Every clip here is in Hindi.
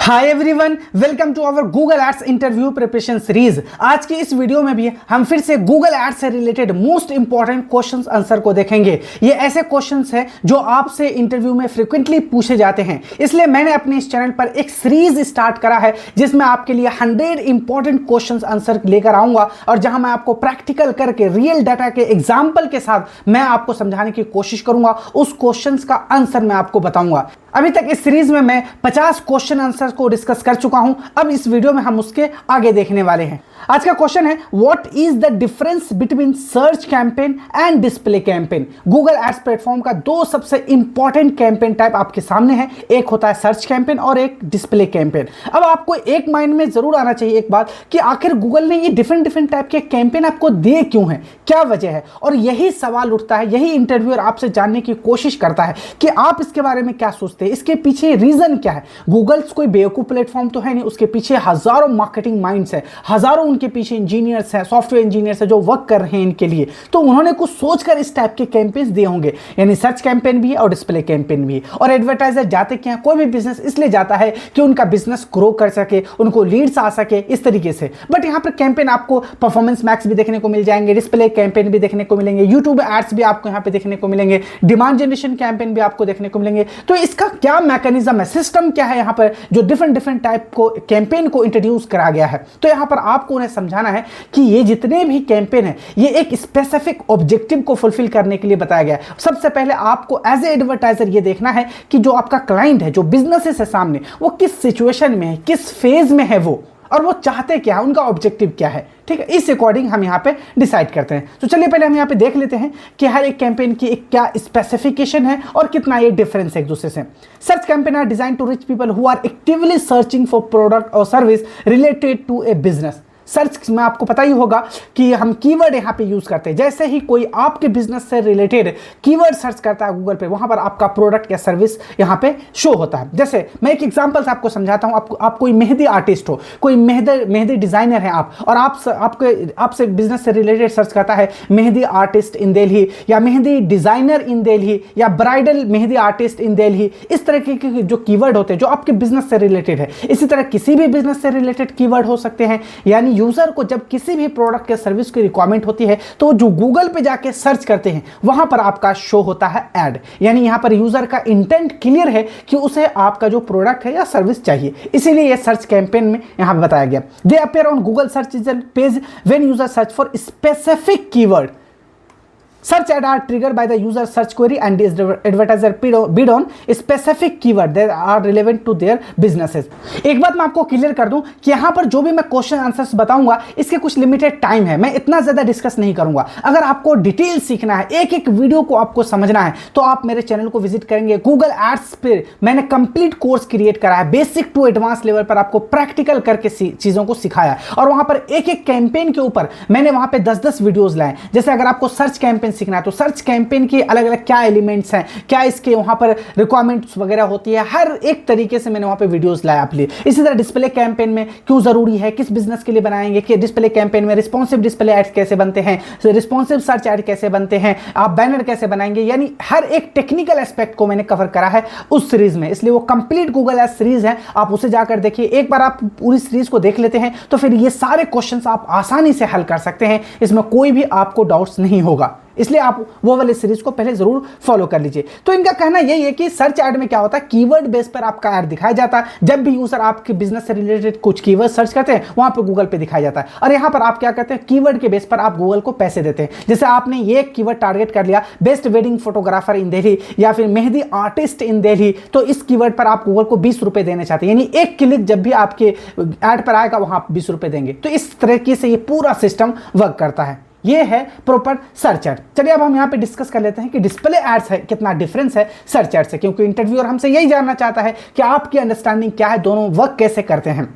Hi everyone, welcome to our Google ads interview preparation series. आज की इस वीडियो में भी हम फिर से गूगल एड्स से related most important questions answer को देखेंगे। ये ऐसे क्वेश्चंस हैं जो आपसे इंटरव्यू में फ्रिक्वेंटली पूछे जाते हैं, इसलिए मैंने अपने इस चैनल पर एक सीरीज स्टार्ट करा है जिसमें आपके लिए 100 इंपॉर्टेंट क्वेश्चंस आंसर लेकर आऊंगा और जहां मैं आपको प्रैक्टिकल करके रियल डाटा के एग्जाम्पल के साथ मैं आपको समझाने की कोशिश करूंगा। उस क्वेश्चंस का आंसर मैं आपको बताऊंगा। अभी तक इस सीरीज में मैं 50 क्वेश्चन आंसर को डिस्कस कर चुका हूं। अब इस वीडियो में हम उसके आगे देखने वाले हैं। आज का क्वेश्चन है, what is the difference between search campaign and display campaign. Google ads platform का दो सबसे इंपॉर्टेंट कैंपेन टाइप आपके सामने है, एक होता है सर्च कैंपेन और एक डिस्प्ले कैंपेन। अब आपको एक माइंड में जरूर आना चाहिए एक बात कि आखिर गूगल ने ये डिफरेंट टाइप के कैंपेन आपको दिए क्यों है, क्या वजह है। और यही सवाल उठता है, यही इंटरव्यूअर आपसे जानने की कोशिश करता है कि आप इसके बारे में क्या सोचते हैं, इसके पीछे रीजन क्या है। गूगल कोई बेवकूफ प्लेटफॉर्म तो है नहीं, उसके पीछे हजारों मार्केटिंग माइंड्स है, हजारों उनके पीछे इंजीनियर्स हैं, सॉफ्टवेयर इंजीनियर्स हैं जो वर्क कर रहे हैं इनके लिए। तो उन्होंने कुछ सोचकर इस टाइप के कैंपेन्स दिए होंगे, यानी सर्च कैंपेन भी है और डिस्प्ले कैंपेन भी है। और एडवर्टाइजर जाते क्या, कोई भी बिजनेस इसलिए जाता है कि उनका बिजनेस ग्रो कर सके, उनको लीड्स आ सके, इस तरीके से। बट यहाँ पर कैंपेन आपको परफॉर्मेंस मैक्स भी देखने को मिल जाएंगे, डिस्प्ले कैंपेन भी देखने को मिलेंगे, यूट्यूब एड्स भी आपको यहाँ पे देखने को मिलेंगे, डिमांड जनरेशन कैंपेन भी आपको देखने को मिलेंगे। तो इसका क्या मैकेनिज्म है, सिस्टम क्या है यहाँ पर जो डिफरेंट टाइप को कैंपेन को इंट्रोड्यूस करा गया है। तो यहाँ पर आपको उन्हें समझाना है कि ये जितने भी कैंपेन है ये एक स्पेसिफिक ऑब्जेक्टिव को फुलफिल करने के लिए बताया गया है। सबसे पहले आपको एज ए एडवर्टाइजर ये देखना है कि जो आपका क्लाइंट है, जो बिजनेसेस है सामने, वो किस सिचुएशन में है, किस फेज में है वो, और वो चाहते क्या है, उनका ऑब्जेक्टिव क्या है। ठीक है, इस अकॉर्डिंग हम यहाँ पे डिसाइड करते हैं। तो चलिए पहले हम यहाँ पे देख लेते हैं कि हर एक कैंपेन की एक क्या स्पेसिफिकेशन है और कितना ये डिफरेंस है एक दूसरे से। Search campaign are design to reach people who are actively searching for product और service related to a business. Search में आपको पता ही होगा कि हम कीवर्ड यहाँ पे यूज करते हैं। जैसे ही कोई आपके बिजनेस से रिलेटेड कीवर्ड सर्च करता है गूगल पे, वहां पर आपका प्रोडक्ट या सर्विस यहाँ पे शो होता है। जैसे मैं एक एग्जांपल से आपको समझाता हूँ। आप कोई मेहंदी आर्टिस्ट हो, कोई मेहंदी डिजाइनर है आप, और आपसे बिजनेस से रिलेटेड सर्च करता है मेहंदी आर्टिस्ट इन दिल्ली, या मेहंदी डिजाइनर इन दिल्ली, या bridal mehndi artist in Delhi. इस तरह के जो कीवर्ड होते हैं जो आपके बिजनेस से रिलेटेड है। इसी तरह किसी भी बिजनेस से रिलेटेड कीवर्ड हो सकते हैं। यानी यूजर को जब किसी भी प्रोडक्ट या सर्विस की रिक्वायरमेंट होती है तो जो गूगल पे जाके सर्च करते हैं वहां पर आपका शो होता है ऐड। यानी यहां पर यूजर का इंटेंट क्लियर है कि उसे आपका जो प्रोडक्ट है या सर्विस चाहिए, इसीलिए यह सर्च कैंपेन में यहां पे बताया गया। दे appear on Google search page when user search for specific keyword. Search ad are triggered by the user search query and is advertiser bid on specific keyword that are relevant to their businesses। एक बात मैं आपको क्लियर कर दूं कि यहाँ पर जो भी मैं क्वेश्चन आंसर्स बताऊंगा इसके कुछ लिमिटेड टाइम है, मैं इतना ज्यादा डिस्कस नहीं करूंगा। अगर आपको डिटेल सीखना है, एक एक वीडियो को आपको समझना है, तो आप मेरे चैनल को विजिट करेंगे। गूगल एड्स पे मैंने कंप्लीट कोर्स क्रिएट करा है, बेसिक टू एडवांस लेवल पर आपको प्रैक्टिकल करके चीजों को सिखाया है। और वहां पर एक एक कैंपेन के ऊपर मैंने वहां पे 10-10 वीडियोज लाए। जैसे अगर आपको सर्च कैंपेन सीखना है तो सर्च कैंपेन के अलग अलग क्या एलिमेंट्स हैं, क्या इसके वहां पर रिक्वायरमेंट्स वगैरह होती है, हर एक तरीके से मैंने वहां पे वीडियोस लाए आप लिए। इसी तरह डिस्प्ले कैंपेन में क्यों जरूरी है, किस बिजनेस के लिए बनाएंगे, कि डिस्प्ले कैंपेन में रिस्पॉन्सिव डिस्प्ले एड्स कैसे बनते हैं, रिस्पॉन्सिव सर्च एड कैसे बनते हैं, आप बैनर कैसे बनाएंगे, यानी हर एक टेक्निकल एस्पेक्ट को मैंने कवर करा है उस सीरीज में। इसलिए वो कंप्लीट गूगल एड्स सीरीज है, आप उसे जाकर देखिए। एक बार आप पूरी सीरीज को देख लेते हैं तो फिर ये सारे क्वेश्चंस आप आसानी से हल कर सकते हैं, इसमें कोई भी आपको डाउट्स नहीं होगा। इसलिए आप वो वाले सीरीज को पहले जरूर फॉलो कर लीजिए। तो इनका कहना यही है कि सर्च ऐड में क्या होता है, कीवर्ड बेस पर आपका ऐड दिखाया जाता है। जब भी यूजर आपके बिजनेस से रिलेटेड कुछ कीवर्ड सर्च करते हैं वहां पर गूगल पे दिखाया जाता है। और यहां पर आप क्या करते हैं, कीवर्ड के बेस पर आप गूगल को पैसे देते हैं। जैसे आपने ये कीवर्ड टारगेट कर लिया, बेस्ट वेडिंग फोटोग्राफर इन दिल्ली या फिर मेहंदी आर्टिस्ट इन दिल्ली, तो इस कीवर्ड पर आप गूगल को 20 रुपए देने चाहते हैं। यानी एक क्लिक जब भी आपके ऐड पर आएगा वहां आप 20 रुपए देंगे। तो इस तरीके से ये पूरा सिस्टम वर्क करता है। ये है प्रॉपर सर्च एड। चलिए अब हम यहाँ पे डिस्कस कर लेते हैं कि डिस्प्ले एड्स है कितना डिफरेंस है सर्च एड से, क्योंकि इंटरव्यूअर हमसे यही जानना चाहता है कि आपकी अंडरस्टैंडिंग क्या है, दोनों वर्क कैसे करते हैं।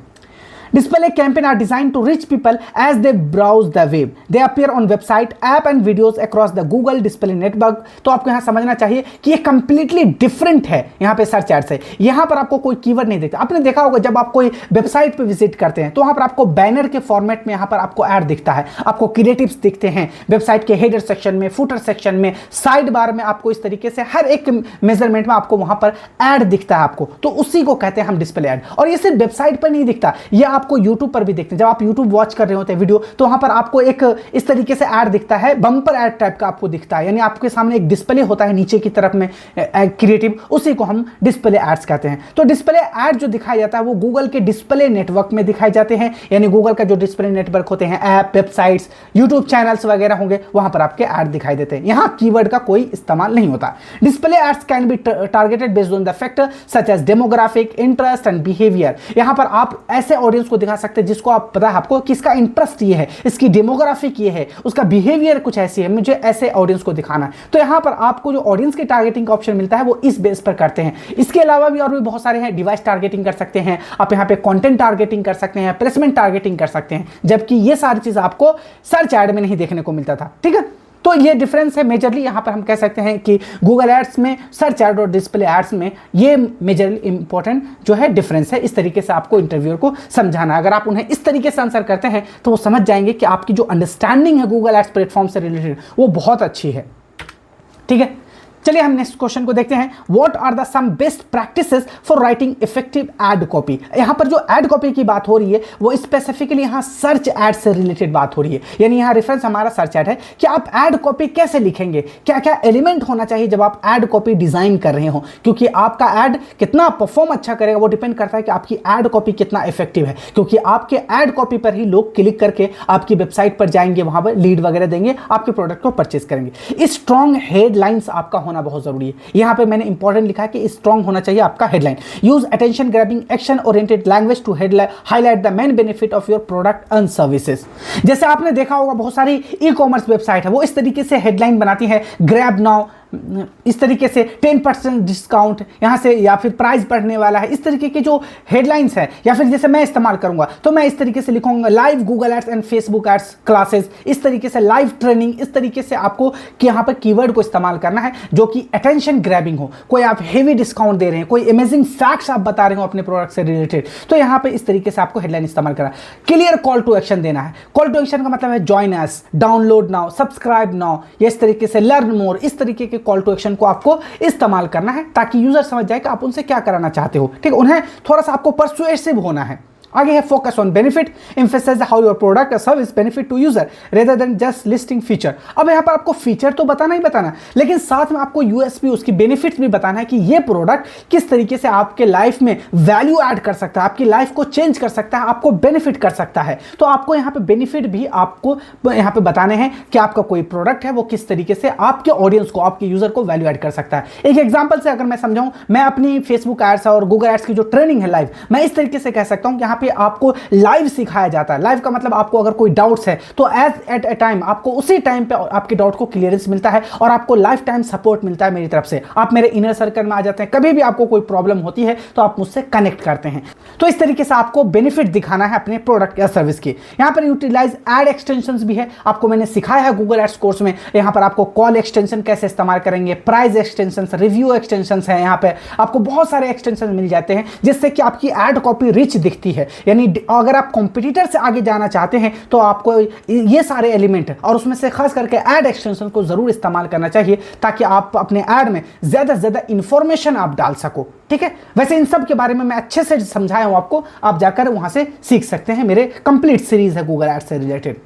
Display campaign are designed to reach people as they browse the web. They appear on website, app and videos across the Google Display Network. तो आपको यहाँ समझना चाहिए कि ये कंप्लीटली डिफरेंट है यहाँ पे सर्च एड से। यहाँ पर आपको कोई कीवर्ड नहीं दिखता। आपने देखा होगा जब आप कोई वेबसाइट पे विजिट करते हैं तो वहाँ पर आपको बैनर के फॉर्मेट में यहाँ पर आपको ऐड दिखता है, आपको क्रिएटिव्स दिखते हैं वेबसाइट के हेडर सेक्शन में, फुटर सेक्शन में, साइड बार में, आपको इस तरीके से हर एक मेजरमेंट में आपको वहाँ पर ऐड दिखता है आपको। तो उसी को कहते हैं हम डिस्प्ले ऐड। और ये सिर्फ वेबसाइट पर नहीं दिखता, ये आपको यूट्यूब पर भी दिखते हैं। जब आप यूट्यूब वॉच कर रहे होते हैं वीडियो तो वहां पर आपको एक इस तरीके से ऐड दिखता है, बम्पर ऐड टाइप का आपको दिखता है, यानी आपके सामने एक डिस्प्ले होता है नीचे की तरफ में क्रिएटिव, उसी को हम डिस्प्ले एड्स कहते हैं। तो डिस्प्ले ऐड जो दिखाया जाता है वो गूगल के डिस्प्ले नेटवर्क में दिखाए जाते हैं, यानी गूगल का जो डिस्प्ले नेटवर्क होते हैं, ऐप, वेबसाइट्स, यूट्यूब चैनल्स वगैरह होंगे, वहां पर आपके ऐड दिखाई देते हैं। यहां कीवर्ड का कोई इस्तेमाल नहीं होता। Display ads can be targeted based on the factor such as demographic, interest and behaviour. यहां पर आप ऐसे ऑडियंस को दिखा सकते हैं जिसको आप पता है आपको किसका इंटरेस्ट ये है, इसकी डेमोग्राफिक ये है, उसका बिहेवियर कुछ ऐसी है, मुझे ऐसे ऑडियंस को दिखाना है। तो यहां पर आपको जो ऑडियंस की टारगेटिंग का ऑप्शन मिलता है वो इस बेस पर करते हैं। इसके अलावा भी और भी बहुत सारे हैं, डिवाइस टारगेटिंग कर सकते हैं आप, यहां पे कंटेंट टारगेटिंग कर सकते हैं, प्लेसमेंट टारगेटिंग कर सकते हैं, जबकि ये सारी चीज आपको सर्च ऐड में नहीं देखने को मिलता था। ठीक है, तो ये डिफरेंस है मेजरली। यहां पर हम कह सकते हैं कि गूगल एड्स में, सर्च एड और डिस्प्ले एड्स में ये मेजरली इंपॉर्टेंट जो है डिफरेंस है। इस तरीके से आपको इंटरव्यूअर को समझाना। अगर आप उन्हें इस तरीके से आंसर करते हैं तो वो समझ जाएंगे कि आपकी जो अंडरस्टैंडिंग है गूगल एड्स प्लेटफॉर्म से रिलेटेड वो बहुत अच्छी है। ठीक है, चलिए हम नेक्स्ट क्वेश्चन को देखते हैं। What are the some best practices for writing effective ad copy. यहां पर जो एड कॉपी की बात हो रही है वो स्पेसिफिकली यहां सर्च एड से रिलेटेड बात हो रही है, यानी यहां रेफरेंस हमारा सर्च एड है कि आप एड कॉपी कैसे लिखेंगे, क्या क्या एलिमेंट होना चाहिए जब आप एड कॉपी डिजाइन कर रहे हो, क्योंकि आपका एड कितना परफॉर्म अच्छा करेगा वो डिपेंड करता है कि आपकी एड कॉपी कितना इफेक्टिव है, क्योंकि आपके एड कॉपी पर ही लोग क्लिक करके आपकी वेबसाइट पर जाएंगे, वहां पर लीड वगैरह देंगे, आपके प्रोडक्ट को परचेस करेंगे। स्ट्रॉन्ग हेडलाइंस आपका होना बहुत जरूरी है। यहां पे मैंने इंपॉर्टेंट लिखा है कि स्ट्रॉन्ग होना चाहिए आपका headline. Use attention grabbing action oriented language to highlight the main benefit of your product and services. जैसे आपने देखा होगा बहुत सारी ई कॉमर्स वेबसाइट है वो इस तरीके से हेडलाइन बनाती है, ग्रैब नाउ, इस तरीके से 10% डिस्काउंट यहां से, या फिर प्राइस बढ़ने वाला है, इस तरीके की जो हेडलाइंस है। या फिर जैसे मैं इस्तेमाल करूंगा तो मैं इस तरीके से लिखूंगा live Google ads and Facebook ads classes, इस तरीके से लाइव ट्रेनिंग, इस तरीके से आपको कि यहां पर कीवर्ड को इस्तेमाल करना है जो कि अटेंशन ग्रैबिंग हो। कोई आप हेवी डिस्काउंट दे रहे हैं, कोई अमेजिंग फैक्ट्स आप बता रहे हो अपने प्रोडक्ट से रिलेटेड, तो यहां पर इस तरीके से आपको हेडलाइन इस्तेमाल करना है। क्लियर कॉल टू एक्शन देना है। कॉल टू एक्शन का मतलब है join us, download now, subscribe now, या इस तरीके से लर्न मोर, इस तरीके के कॉल टू एक्शन को आपको इस्तेमाल करना है ताकि यूजर समझ जाए कि आप उनसे क्या कराना चाहते हो। ठीक है, उन्हें थोड़ा सा आपको परसुएसिव होना है। आगे है focus on benefit, emphasize how your product और service benefit to user rather than just listing feature. अब यहाँ पर आपको फीचर तो बताना ही बताना, लेकिन साथ में आपको यूएसपी, उसकी बेनिफिट्स भी बताना है कि ये प्रोडक्ट किस तरीके से आपके लाइफ में वैल्यू ऐड कर सकता है, आपकी लाइफ को चेंज कर सकता है, आपको बेनिफिट कर सकता है। तो आपको यहाँ पे बेनिफिट भी आपको यहाँ पे बताने हैं कि आपका कोई प्रोडक्ट है वो किस तरीके से आपके ऑडियंस को, आपके यूजर को वैल्यू ऐड कर सकता है। एक एग्जाम्पल से अगर मैं समझाऊं, मैं अपनी फेसबुक एड्स और गूगल एड्स की जो ट्रेनिंग है लाइव, मैं इस तरीके से कह सकता हूं कि यहाँ पे आपको लाइव सिखाया जाता है। लाइव का मतलब आपको अगर कोई डाउट्स है तो एट ए टाइम आपको उसी टाइम पे आपके डाउट को क्लियरेंस मिलता है और आपको लाइफ टाइम सपोर्ट मिलता है मेरी तरफ से। आप मेरे इनर सर्कल में आ जाते हैं, कभी भी आपको कोई प्रॉब्लम होती है तो आप मुझसे कनेक्ट करते हैं। तो इस तरीके से आपको बेनिफिट दिखाना है अपने प्रोडक्ट या सर्विस की। यहां पर यूटिलाइज एड एक्सटेंशंस भी है, आपको मैंने सिखाया है गूगल एड्स कोर्स में। यहां पर आपको कॉल एक्सटेंशन कैसे इस्तेमाल करेंगे, प्राइस एक्सटेंशन, रिव्यू एक्सटेंशन है, यहां पे आपको बहुत सारे एक्सटेंशन मिल जाते हैं जिससे कि आपकी एड कॉपी रिच दिखती है। यानी अगर आप कॉम्पिटिटर से आगे जाना चाहते हैं तो आपको ये सारे एलिमेंट और उसमें से खास करके एड एक्सटेंशन को जरूर इस्तेमाल करना चाहिए ताकि आप अपने एड में ज्यादा से ज्यादा इंफॉर्मेशन आप डाल सको। ठीक है, वैसे इन सब के बारे में मैं अच्छे से समझाया हूं आपको, आप जाकर वहां से सीख सकते हैं। मेरे कंप्लीट सीरीज है गूगल एड्स से रिलेटेड।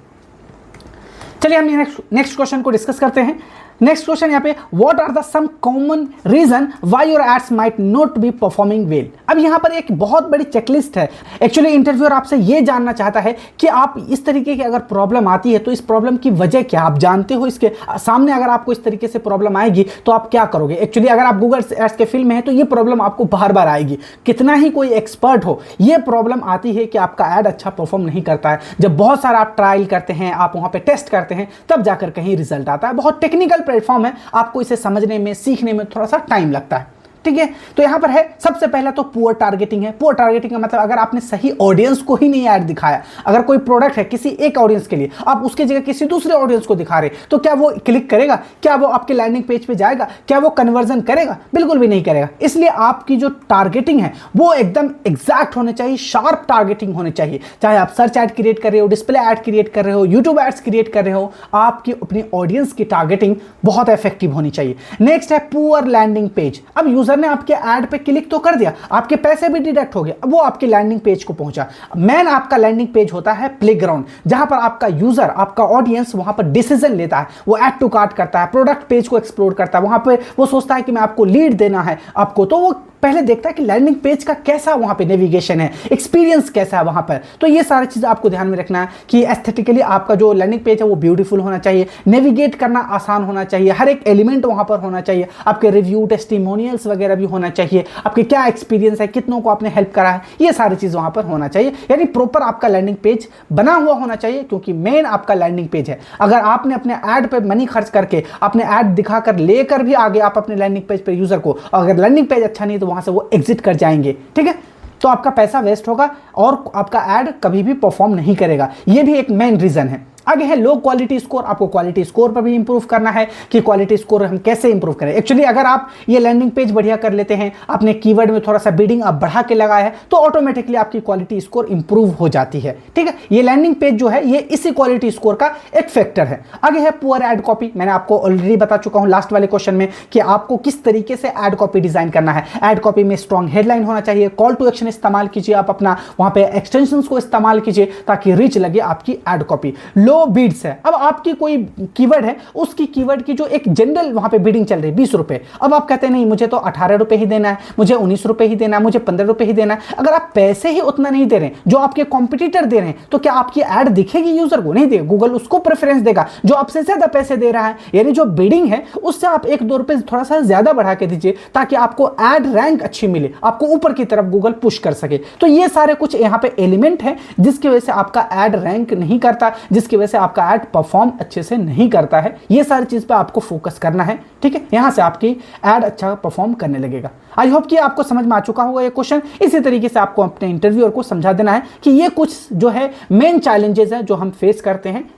चलिए हम नेक्स्ट क्वेश्चन को डिस्कस करते हैं। नेक्स्ट क्वेश्चन यहाँ पे, what are the some common reason why your ads might not be performing well. अब यहाँ पर एक बहुत बड़ी चेकलिस्ट है। एक्चुअली इंटरव्यूअर आपसे ये जानना चाहता है कि आप इस तरीके की अगर प्रॉब्लम आती है तो इस प्रॉब्लम की वजह क्या, आप जानते हो इसके सामने अगर आपको इस तरीके से प्रॉब्लम आएगी तो आप क्या करोगे। एक्चुअली अगर आप गूगल एड्स के फील्ड में है तो ये प्रॉब्लम आपको बार बार आएगी, कितना ही कोई एक्सपर्ट हो, ये प्रॉब्लम आती है कि आपका एड अच्छा परफॉर्म नहीं करता है। जब बहुत सारा आप ट्रायल करते हैं, आप वहाँ पे टेस्ट करते हैं, तब जाकर कहीं रिजल्ट आता है। बहुत टेक्निकल प्लेटफॉर्म है, आपको इसे समझने में, सीखने में थोड़ा सा टाइम लगता है। ठीक है। तो यहां पर है सबसे पहला तो पुअर टारगेटिंग है। पुअर टारगेटिंग का मतलब अगर आपने सही ऑडियंस को ही नहीं ऐड दिखाया, अगर कोई प्रोडक्ट है किसी एक ऑडियंस के लिए, आप उसकी जगह किसी दूसरे ऑडियंस को दिखा रहे, तो क्या वो क्लिक करेगा? क्या वो आपके लैंडिंग पेज पे जाएगा? क्या वो कन्वर्जन करेगा? बिल्कुल भी नहीं करेगा। इसलिए आपकी जो टारगेटिंग है वो एकदम एग्जैक्ट होने चाहिए, शार्प टारगेटिंग होनी चाहिए। चाहे आप सर्च ऐड क्रिएट कर रहे हो, डिस्प्ले ऐड क्रिएट कर रहे हो, यूट्यूब एड्स क्रिएट कर रहे हो, आपकी अपनी ऑडियंस की टारगेटिंग बहुत इफेक्टिव होनी चाहिए। नेक्स्ट है पुअर लैंडिंग पेज। अब यूजर ने आपके ऐड पे क्लिक तो कर दिया, आपके पैसे भी डिडक्ट हो गए, अब वो आपके लैंडिंग पेज को पहुंचा। मेन आपका लैंडिंग पेज होता है प्लेग्राउंड, जहां पर आपका यूजर, आपका ऑडियंस वहां पर डिसीजन लेता है, वो ऐड टू कार्ट करता है, प्रोडक्ट पेज को एक्सप्लोर करता है, वहां पे वो सोचता है कि मैं आपको लीड देना है आपको, तो वो पहले देखता है कि लैंडिंग पेज का कैसा वहां पे नेविगेशन है, एक्सपीरियंस कैसा है वहां पर। तो ये सारी चीजें आपको ध्यान में रखना है कि एस्थेटिकली आपका जो लैंडिंग पेज है वो ब्यूटीफुल होना चाहिए, नेविगेट करना आसान होना चाहिए, हर एक एलिमेंट वहां पर होना चाहिए, आपके रिव्यू, टेस्टिमोनियल्स वगैरह भी होना चाहिए, आपके क्या एक्सपीरियंस है, कितनों को आपने हेल्प करा है, ये सारी चीज वहां पर होना चाहिए। यानी प्रॉपर आपका लैंडिंग पेज बना हुआ होना चाहिए, क्योंकि मेन आपका लैंडिंग पेज है। अगर आपने अपने ऐड पे मनी खर्च करके अपने ऐड दिखाकर लेकर भी आगे आप अपने लैंडिंग पेज पे यूजर को, अगर लैंडिंग पेज अच्छा नहीं तो वहां से वो एग्जिट कर जाएंगे, ठीक है, तो आपका पैसा वेस्ट होगा और आपका ऐड कभी भी परफॉर्म नहीं करेगा। ये भी एक मेन रीजन है। आगे है लो क्वालिटी स्कोर। आपको क्वालिटी स्कोर पर भी इंप्रूव करना है कि क्वालिटी स्कोर हम कैसे इंप्रूव करें। एक्चुअली अगर आप ये लैंडिंग पेज बढ़िया कर लेते हैं, आपने कीवर्ड में थोड़ा सा बिडिंग आप बढ़ा के लगाया है, तो ऑटोमेटिकली आपकी क्वालिटी स्कोर इंप्रूव हो जाती है, ठीक है। ये लैंडिंग पेज जो है ये इसी क्वालिटी स्कोर का एक फैक्टर है। आगे है पुअर एड कॉपी। मैंने आपको ऑलरेडी बता चुका हूं लास्ट वाले क्वेश्चन में कि आपको किस तरीके से एड कॉपी डिजाइन करना है। एड कॉपी में स्ट्रॉन्ग हेडलाइन होना चाहिए, कॉल टू एक्शन इस्तेमाल कीजिए, आप अपना वहां पे एक्सटेंशंस को इस्तेमाल कीजिए ताकि रीच लगे आपकी एड कॉपी। लो बीड्स है। अब आपकी कोई कीवर्ड है, उसकी कीवर्ड की जो एक जनरल वहां पे बिडिंग चल रही है 20 रुपए, अब आप कहते हैं नहीं मुझे तो 18 रुपए ही देना है, मुझे 19 रुपए ही देना है, मुझे 15 रुपए ही देना है। अगर आप पैसे ही उतना नहीं दे रहे जो आपके कॉम्पिटिटर दे रहे हैं, तो क्या आपकी ऐड दिखेगी यूजर को? नहीं देगा। गूगल उसको प्रेफरेंस देगा जो आपसे ज्यादा पैसे दे रहा है। यानी जो बिडिंग है उससे आप 1-2 रुपए थोड़ा सा ज्यादा बढ़ा के दीजिए ताकि आपको ऐड रैंक अच्छी मिले, आपको ऊपर की तरफ गूगल पुश कर सके। तो ये सारे कुछ यहाँ पे एलिमेंट है जिसकी वजह से आपका ऐड रैंक नहीं करता, जिसकी वजह से आपका ऐड परफॉर्म अच्छे से नहीं करता है। ये सारी चीज पे आपको फोकस करना है, ठीक है। यहां से आपकी ऐड अच्छा परफॉर्म करने लगेगा। आई होप कि आपको समझ में आ चुका होगा ये क्वेश्चन। इसी तरीके से आपको अपने इंटरव्यूअर को समझा देना है कि ये कुछ जो है मेन चैलेंजेस है जो हम फेस करते हैं।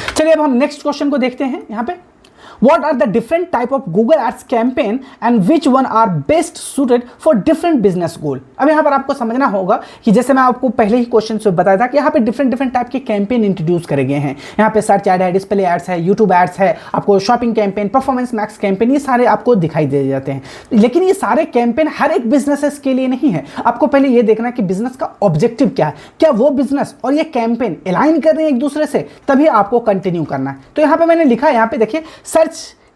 चलिए अब हम नेक्स्ट क्वेश्चन को देखते हैं। यहां पे What are the different type of Google Ads campaign and which one are best suited for different business goal? अब यहाँ पर आपको समझना होगा कि जैसे मैं आपको पहले ही क्वेश्चन से बताया था कि यहाँ पे डिफरेंट टाइप के कैंपेन इंट्रोड्यूस करे गए हैं। यहाँ पे सर्च ऐड है, डिस्प्ले एड्स है, यूट्यूब एड्स है, आपको shopping campaign, performance max campaign, ये सारे आपको दिखाई दे जाते हैं। लेकिन ये सारे कैंपेन हर एक बिजनेसेस के लिए नहीं है। आपको पहले ये देखना है कि बिजनेस का ऑब्जेक्टिव क्या है, क्या वो बिजनेस और ये कैंपेन अलाइन कर रहे हैं एक दूसरे से, तभी आपको कंटिन्यू करना है। तो यहाँ पे मैंने लिखा है, यहाँ पे देखिए सर्च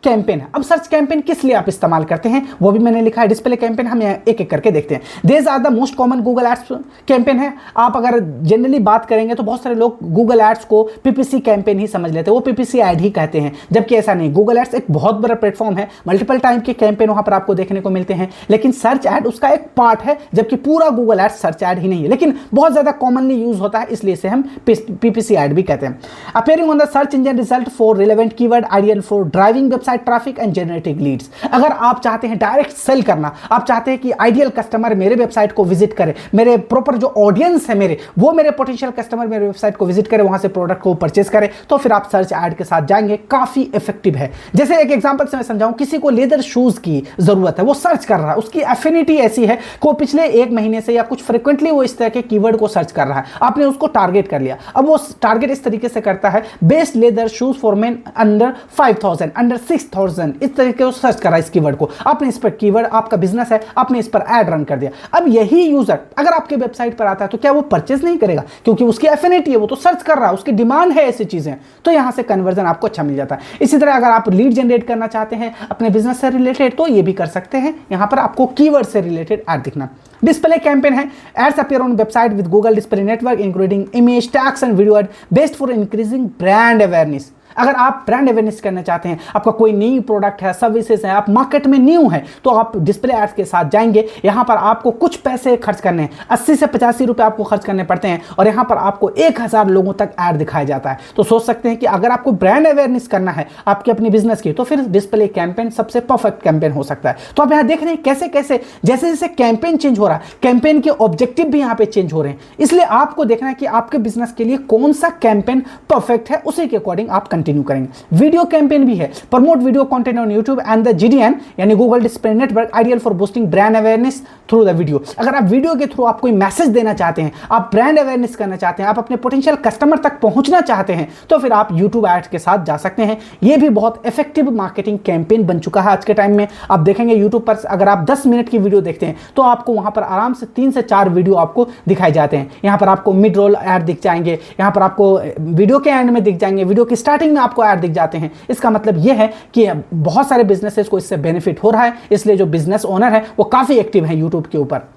कैंपेन है। अब सर्च कैंपेन किस लिए आप इस्तेमाल करते हैं वो भी मैंने लिखा है। डिस्प्ले कैंपेन हम एक एक करके देखते हैं। There are the most common Google ads campaign है। आप अगर जनरली बात करेंगे तो बहुत सारे लोग गूगल एड्स को पीपीसी कैंपेन ही समझ लेते हैं, वो पीपीसी ऐड ही कहते हैं, जबकि ऐसा नहीं। गूगल एड्स एक बहुत बड़ा प्लेटफॉर्म है, मल्टीपल टाइम के कैंपेन वहां पर आपको देखने को मिलते हैं, लेकिन सर्च ऐड उसका एक पार्ट है, जबकि पूरा गूगल एड्स सर्च ऐड ही नहीं है, लेकिन बहुत ज्यादा कॉमनली यूज होता है, इसलिए इसे हम पीपीसी ऐड भी कहते हैं। Appearing on the search engine result for relevant keyword, ideal for driving website traffic and generating leads. अगर आप चाहते हैं डायरेक्ट सेल करना, आप चाहते हैं कि आइडियल कस्टमर मेरे वेबसाइट को विजिट करे, मेरे प्रॉपर जो ऑडियंस है मेरे, वो मेरे पोटेंशियल कस्टमर मेरे वेबसाइट को विजिट करे, वहां से प्रोडक्ट को परचेस करे, तो फिर आप सर्च ऐड के साथ जाएंगे, काफी इफेक्टिव है। जैसे एक एग्जांपल से मैं समझाऊं, किसी को लेदर शूज की जरूरत है, वो सर्च कर रहा है, उसकी एफिनिटी ऐसी है कि वो पिछले 1 महीने से या कुछ फ्रिक्वेंटली वो इस तरह के कीवर्ड को सर्च कर रहा है, आपने उसको टारगेट कर लिया। अब वो टारगेट इस तरीके से करता है, best leather shoes for main under 5000, under 6000, इस तरीके से सर्च कर रहा है इस कीवर्ड को। आपने इस पर कीवर्ड, आपका बिजनेस है, आपने इस पर ऐड रन कर दिया। अब यही यूजर अगर आपके वेबसाइट पर आता है तो क्या वो परचेज नहीं करेगा? क्योंकि उसकी एफिनिटी है, वो तो सर्च कर रहा है, उसकी डिमांड है ऐसी चीजें, तो यहां से कन्वर्जन आपको अच्छा मिल जाता है। इसी तरह अगर आप लीड जनरेट करना चाहते हैं अपने बिजनेस से रिलेटेड, तो ये भी कर सकते हैं। यहां पर आपको कीवर्ड से रिलेटेड ऐड दिखना। डिस्प्ले कैंपेन है, ads appear on website with Google display network including image, tags and video ad, best for increasing brand awareness. अगर आप ब्रांड अवेयरनेस करना चाहते हैं, आपका कोई नई प्रोडक्ट है, सर्विसेज है, आप मार्केट में न्यू है, तो आप डिस्प्ले एड्स के साथ जाएंगे। यहां पर आपको कुछ पैसे खर्च करने हैं, 80 से 85 रुपए आपको खर्च करने पड़ते हैं और यहां पर आपको 1000 लोगों तक ऐड दिखाया जाता है। तो सोच सकते हैं कि अगर आपको ब्रांड अवेयरनेस करना है आपके अपनी बिजनेस की, तो फिर डिस्प्ले कैंपेन सबसे परफेक्ट कैंपेन हो सकता है। तो आप यहां देख रहे हैं कैसे कैसे जैसे जैसे कैंपेन चेंज हो रहा है, कैंपेन के ऑब्जेक्टिव भी यहां पे चेंज हो रहे हैं। इसलिए आपको देखना है कि आपके बिजनेस के लिए कौन सा कैंपेन परफेक्ट है, उसी के अकॉर्डिंग आप कंटिन्यू करेंगे। वीडियो कैंपेन भी है, promote video content on YouTube and the GDN यानी Google display network ideal for boosting brand awareness through the video. अगर आप वीडियो के थ्रू आप कोई मैसेज देना चाहते हैं, आप ब्रांड अवेयरनेस करना चाहते हैं, आप अपने पोटेंशियल कस्टमर तक पहुंचना चाहते हैं, तो फिर आप यूट्यूब एड्स के साथ जा सकते हैं। यह भी बहुत इफेक्टिव मार्केटिंग कैंपेन बन चुका है आज के टाइम में। आप देखेंगे यूट्यूब पर अगर आप 10 मिनट की वीडियो देखते हैं तो आपको वहां पर आराम से 3 से 4 वीडियो आपको दिखाए जाते हैं। यहां पर आपको मिड रोल ऐड दिख जाएंगे, यहां पर आपको वीडियो के एंड में दिख जाएंगे, वीडियो की स्टार्टिंग में आपको ऐड दिख जाते हैं। इसका मतलब यह है कि बहुत सारे बिजनेसेस को इससे बेनिफिट हो रहा है, इसलिए जो बिजनेस ओनर है वो काफी एक्टिव है यूट्यूब के ऊपर।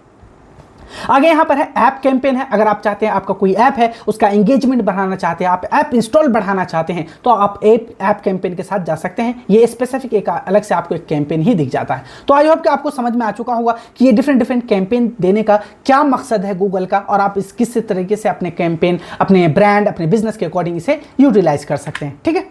आगे यहां पर है ऐप कैंपेन है। अगर आप चाहते हैं आपका कोई ऐप है उसका एंगेजमेंट बढ़ाना चाहते हैं, आप ऐप इंस्टॉल बढ़ाना चाहते हैं, तो आप ऐप कैंपेन के साथ जा सकते हैं। ये स्पेसिफिक एक अलग से आपको एक कैंपेन ही दिख जाता है। तो आई होप कि आपको समझ में आ चुका होगा कि ये डिफरेंट कैंपेन देने का क्या मकसद है गूगल का, और आप इस किस तरीके से अपने कैंपेन, अपने ब्रांड, अपने बिजनेस के अकॉर्डिंग इसे यूटिलाइज कर सकते हैं। ठीक है,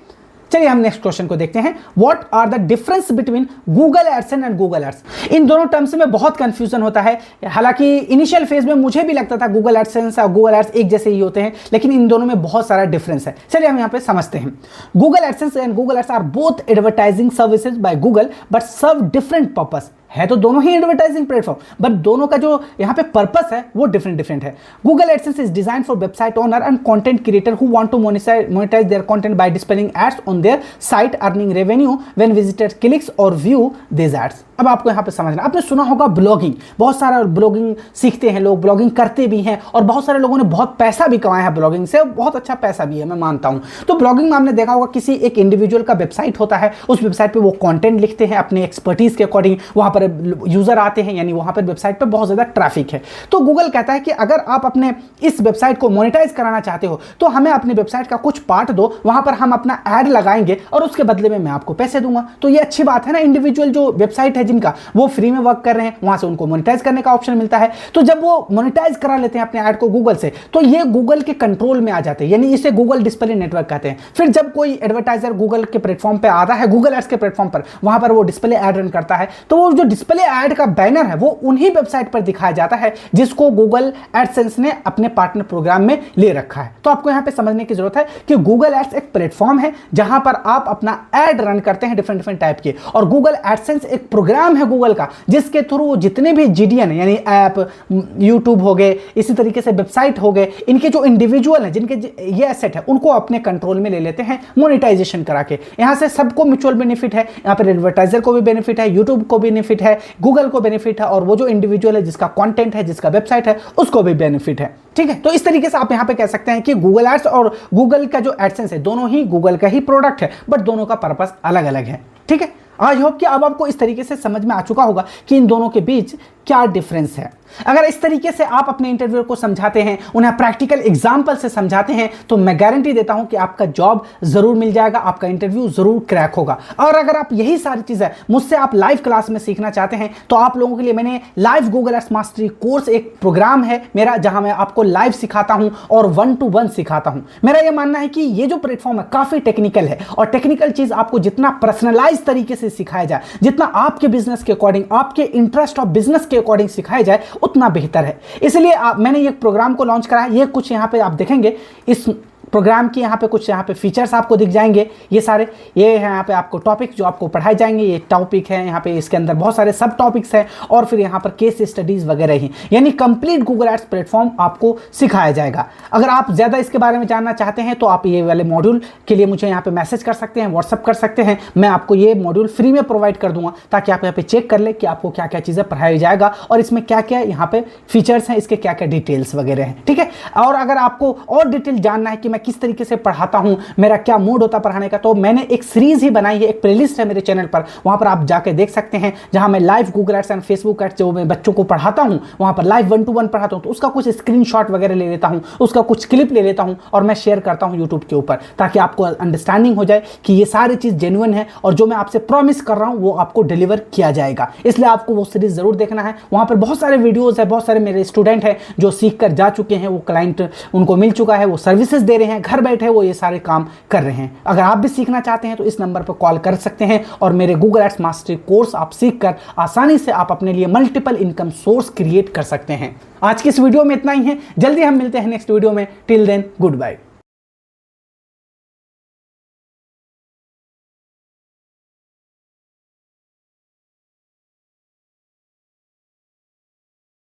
चलिए हम नेक्स्ट क्वेश्चन को देखते हैं। What are the difference between Google AdSense and Google Ads. इन दोनों टर्म्स में बहुत कंफ्यूजन होता है। हालांकि इनिशियल फेज में मुझे भी लगता था गूगल एडसेंस और गूगल एड्स एक जैसे ही होते हैं, लेकिन इन दोनों में बहुत सारा डिफरेंस है। चलिए हम यहां पे समझते हैं। Google AdSense and Google ads are both advertising services by Google but serve different purpose. है तो दोनों ही एडवर्टाइजिंग प्लेटफॉर्म, बट दोनों का जो यहाँ पे पर्पस है वो डिफरेंट है। Google AdSense is design for website owner and content creator who want to monetize their content by displaying ads on their site, earning revenue when visitor clicks or view this ads. अब आपको यहाँ पे समझना, आपने सुना होगा ब्लॉगिंग, बहुत सारा ब्लॉगिंग सीखते हैं लोग, ब्लॉगिंग करते भी हैं और बहुत सारे लोगों ने बहुत पैसा भी कमाया है ब्लॉगिंग से, बहुत अच्छा पैसा भी है, मैं मानता हूँ। तो ब्लॉगिंग में आपने देखा होगा किसी एक इंडिविजुअल का वेबसाइट होता है, उस वेबसाइट पे वो कंटेंट लिखते हैं अपने एक्सपर्टीज के अकॉर्डिंग, वहां पर यूजर आते हैं, यानी वहां पर वेबसाइट पे बहुत ज्यादा ट्रैफिक है। तो गूगल कहता है कि अगर आप अपने इस वेबसाइट को मोनेटाइज कराना चाहते हो तो हमें अपनी वेबसाइट का कुछ पार्ट दो, वहां पर हम अपना ऐड लगाएंगे और उसके बदले में मैं आपको पैसे दूंगा। तो ये अच्छी बात है ना, इंडिविजुअल जो वेबसाइट है जिनका वो फ्री में वर्क कर रहे हैं, वहां से उनको मोनेटाइज करने का ऑप्शन मिलता है। तो जब वो मोनेटाइज करा लेते हैं अपने ऐड को गूगल से, तो ये गूगल के कंट्रोल में आ जाते हैं, यानी इसे गूगल डिस्प्ले नेटवर्क कहते हैं। फिर जब कोई एडवर्टाइजर गूगल के प्लेटफॉर्म पे आता है, गूगल एड्स के प्लेटफॉर्म पर, वहां पर वो डिस्प्ले ऐड रन करता है, तो वो जो डिस्प्ले ऐड का बैनर है वो उन्हीं वेबसाइट पर दिखाया जाता है जिसको गूगल एडसेंस ने अपने पार्टनर प्रोग्राम में ले रखा है। तो आपको यहां पे समझने की जरूरत है कि गूगल एड्स एक प्लेटफॉर्म है जहां पर आप अपना ऐड रन करते हैं डिफरेंट टाइप के, और गूगल एडसेंस एक प्रोग्राम है गूगल का जिसके थ्रू जितने भी जीडीएन यानी ऐप, यूट्यूब हो गए, इसी तरीके से वेबसाइट हो गए, इनके जो इंडिविजुअल हैं, जिनके ये एसेट है, उनको अपने कंट्रोल में ले लेते हैं मोनेटाइजेशन करा के। यहां से सबको म्यूचुअल बेनिफिट है, यहां पर एडवर्टाइजर को भी बेनिफिट है, यूट्यूब को बेनिफिट है, गूगल को बेनिफिट है, और वो जो इंडिविजुअल है जिसका कंटेंट है, जिसका वेबसाइट है, उसको भी बेनिफिट है। ठीक है, तो इस तरीके से आप यहां पे कह सकते हैं कि गूगल एड्स और गूगल का जो एडसेंस है दोनों ही गूगल का ही प्रोडक्ट है, बट दोनों का पर्पस अलग अलग है। ठीक है, आई होप कि अब आपको इस तरीके से समझ में आ चुका होगा कि इन दोनों के बीच क्या डिफरेंस है। अगर इस तरीके से आप अपने इंटरव्यूअर को समझाते हैं, उन्हें प्रैक्टिकल एग्जांपल से समझाते हैं, तो मैं गारंटी देता हूं कि आपका जॉब जरूर मिल जाएगा, आपका इंटरव्यू जरूर क्रैक होगा। और अगर आप यही सारी चीजें मुझसे आप लाइव क्लास में सीखना चाहते हैं, तो आप लोगों के लिए मैंने live Google ads mastery course, एक प्रोग्राम है मेरा, जहां मैं आपको लाइव सिखाता हूं और 1-to-1 सिखाता हूं। मेरा यह मानना है कि ये जो प्लेटफॉर्म है काफी टेक्निकल है, और टेक्निकल चीज आपको जितना पर्सनलाइज तरीके से सिखाया जाए, जितना आपके बिजनेस के अकॉर्डिंग, आपके इंटरेस्ट ऑफ बिजनेस के अकॉर्डिंग सिखाया जाए, उतना बेहतर है। इसलिए मैंने ये प्रोग्राम को लॉन्च करा है। ये कुछ यहां पे आप देखेंगे, इस प्रोग्राम की यहाँ पे कुछ यहाँ पे फीचर्स आपको दिख जाएंगे, ये सारे, ये है यहाँ पे आपको टॉपिक जो आपको पढ़ाए जाएंगे, ये टॉपिक है यहाँ पे, इसके अंदर बहुत सारे सब टॉपिक्स हैं, और फिर यहाँ पर केस स्टडीज वगैरह ही, यानी कंप्लीट गूगल एड्स प्लेटफॉर्म आपको सिखाया जाएगा। अगर आप ज़्यादा इसके बारे में जानना चाहते हैं तो आप ये वाले मॉड्यूल के लिए मुझे यहाँ पे मैसेज कर सकते हैं, व्हाट्सअप कर सकते हैं, मैं आपको ये मॉड्यूल फ्री में प्रोवाइड कर दूंगा, ताकि आप यहाँ पे चेक कर ले कि आपको क्या क्या चीज़ें पढ़ाई जाएगा और इसमें क्या क्या यहाँ पे फीचर्स हैं, इसके क्या क्या डिटेल्स वगैरह हैं। ठीक है, और अगर आपको और डिटेल जानना है कि मैं किस तरीके से पढ़ाता हूं, मेरा क्या मूड होता है पढ़ाने का, तो मैंने एक सीरीज ही बनाई है, एक प्लेलिस्ट है मेरे चैनल पर, वहां पर आप जाके देख सकते हैं, जहां मैं live Google ads and Facebook ads जो मैं बच्चों को पढ़ाता हूं, वहां पर लाइव 1-to-1 पढ़ाता हूं, तो उसका कुछ स्क्रीनशॉट वगैरह ले लेता हूं, उसका कुछ क्लिप ले लेता हूं और मैं शेयर करता हूं यूट्यूब के ऊपर, ताकि आपको अंडरस्टैंडिंग हो जाए कि ये सारी चीज जेन्युइन है और जो मैं आपसे प्रॉमिस कर रहा हूं वो आपको डिलीवर किया जाएगा। इसलिए आपको वो सीरीज जरूर देखना है। वहां पर बहुत सारे वीडियोस है, बहुत सारे मेरे स्टूडेंट हैं जो सीख कर जा चुके हैं, वो क्लाइंट उनको मिल चुका है, वो सर्विसेज दे रहे हैं, घर बैठे वो ये सारे काम कर रहे हैं। अगर आप भी सीखना चाहते हैं तो इस नंबर पर कॉल कर सकते हैं और मेरे गूगल एड्स मास्टरी कोर्स आप सीख कर आसानी से आप अपने लिए मल्टीपल इनकम सोर्स क्रिएट कर सकते हैं। आज की इस वीडियो में इतना ही है, जल्दी हम मिलते हैं नेक्स्ट वीडियो में। Till then good bye.